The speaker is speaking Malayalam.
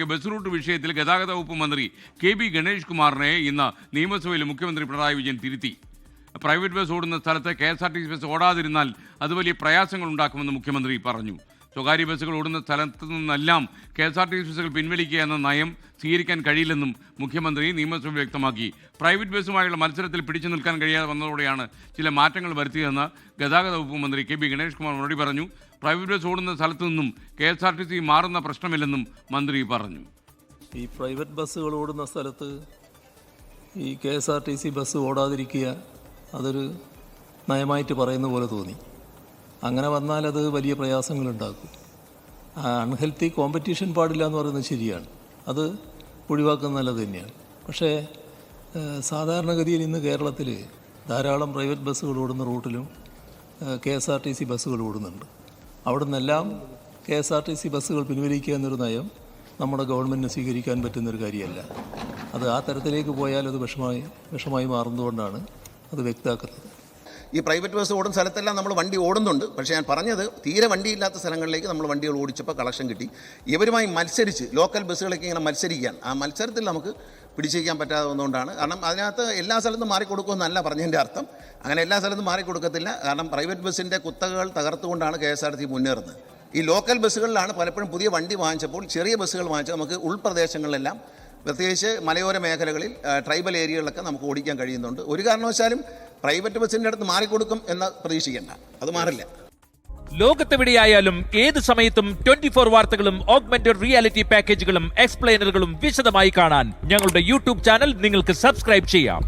ബസ് റൂട്ട് വിഷയത്തിൽ ഗതാഗത വകുപ്പ് മന്ത്രി കെ.ബി. ഗണേഷ് കുമാറിനെ ഇന്ന് നിയമസഭയിൽ മുഖ്യമന്ത്രി പിണറായി വിജയൻ തിരുത്തി. പ്രൈവറ്റ് ബസ് ഓടുന്ന സ്ഥലത്ത് KSRTC ബസ് ഓടാതിരുന്നാൽ അത് വലിയ പ്രയാസങ്ങൾ ഉണ്ടാക്കുമെന്ന് മുഖ്യമന്ത്രി പറഞ്ഞു. സ്വകാര്യ ബസ്സുകൾ ഓടുന്ന സ്ഥലത്തു നിന്നെല്ലാം KSRTC ബസ്സുകൾ പിൻവലിക്കുക എന്ന നയം സ്വീകരിക്കാൻ കഴിയില്ലെന്നും മുഖ്യമന്ത്രി നിയമസഭയിൽ വ്യക്തമാക്കി. പ്രൈവറ്റ് ബസ്സുമായുള്ള മത്സരത്തിൽ പിടിച്ചു നിൽക്കാൻ കഴിയാതെ വന്നതോടെയാണ് ചില മാറ്റങ്ങൾ വരുത്തിയതെന്ന് ഗതാഗത വകുപ്പ് മന്ത്രി കെ.ബി. ഗണേഷ് കുമാർ മറുപടി പറഞ്ഞു. പ്രൈവറ്റ് ബസ് ഓടുന്ന സ്ഥലത്തു നിന്നും KSRTC മാറുന്ന പ്രശ്നമില്ലെന്നും മന്ത്രി പറഞ്ഞു. ഈ പ്രൈവറ്റ് ബസ്സുകൾ ഓടുന്ന സ്ഥലത്ത് ഈ KSRTC ബസ് ഓടാതിരിക്കുക അതൊരു നയമായിട്ട് പറയുന്ന പോലെ തോന്നി. അങ്ങനെ വന്നാൽ അത് വലിയ പ്രയാസങ്ങളുണ്ടാക്കും. അൺഹെൽത്തി കോമ്പറ്റീഷൻ പാടില്ല എന്ന് പറയുന്നത് ശരിയാണ്, അത് ഒഴിവാക്കുന്നത് നല്ലത് തന്നെയാണ്. പക്ഷേ സാധാരണഗതിയിൽ ഇന്ന് കേരളത്തിൽ ധാരാളം പ്രൈവറ്റ് ബസ്സുകൾ ഓടുന്ന റൂട്ടിലും KSRTC ബസ്സുകൾ ഓടുന്നുണ്ട്. അവിടെ നിന്നെല്ലാം KSRTC ബസ്സുകൾ പിൻവലിക്കുക എന്നൊരു നയം നമ്മുടെ ഗവൺമെൻറ്റിന് സ്വീകരിക്കാൻ പറ്റുന്നൊരു കാര്യമല്ല. അത് ആ തരത്തിലേക്ക് പോയാൽ അത് വിഷമായി മാറുന്നതുകൊണ്ടാണ് അത് വ്യക്തമാക്കുന്നത്. ഈ പ്രൈവറ്റ് ബസ് ഓടുന്ന സ്ഥലത്തെല്ലാം നമ്മൾ വണ്ടി ഓടുന്നുണ്ട്. പക്ഷേ ഞാൻ പറഞ്ഞത് തീരെ വണ്ടിയില്ലാത്ത സ്ഥലങ്ങളിലേക്ക് നമ്മൾ വണ്ടികൾ ഓടിച്ചപ്പോൾ കളക്ഷൻ കിട്ടി. ഇവരുമായി മത്സരിച്ച് ലോക്കൽ ബസ്സുകളൊക്കെ ഇങ്ങനെ മത്സരിക്കാൻ, ആ മത്സരത്തിൽ നമുക്ക് പിടിച്ചിരിക്കാൻ പറ്റാതെ വന്നുകൊണ്ടാണ്. കാരണം അതിനകത്ത് എല്ലാ സ്ഥലത്തും മാറിക്കൊടുക്കുമെന്നല്ല പറഞ്ഞതിൻ്റെ അർത്ഥം. അങ്ങനെ എല്ലാ സ്ഥലത്തും മാറിക്കൊടുക്കത്തില്ല. കാരണം പ്രൈവറ്റ് ബസ്സിൻ്റെ കുത്തകകൾ തകർത്തുകൊണ്ടാണ് KSRTC മുന്നേറുന്നത്. ഈ ലോക്കൽ ബസ്സുകളിലാണ് പലപ്പോഴും പുതിയ വണ്ടി വാങ്ങിച്ചപ്പോൾ ചെറിയ ബസ്സുകൾ വാങ്ങിച്ചാൽ നമുക്ക് ഉൾപ്രദേശങ്ങളിലെല്ലാം, പ്രത്യേകിച്ച് മലയോര മേഖലകളിൽ, ട്രൈബൽ ഏരിയകളിലൊക്കെ നമുക്ക് ഓടിക്കാൻ കഴിയുന്നുണ്ട്. ഒരു കാരണവശാലും പ്രൈവറ്റ് ബസ്സിൻ്റെ അടുത്ത് മാറിക്കൊടുക്കും എന്ന് പ്രതീക്ഷിക്കേണ്ട, അത് മാറില്ല. ലോകത്തെവിടെയായാലും ഏത് സമയത്തും 24 വാർത്തകളും ഓഗ്മെന്റഡ് റിയാലിറ്റി പാക്കേജുകളും എക്സ്പ്ലെയിനറുകളും വിശദമായി കാണാൻ ഞങ്ങളുടെ യൂട്യൂബ് ചാനൽ നിങ്ങൾക്ക് സബ്സ്ക്രൈബ് ചെയ്യാം.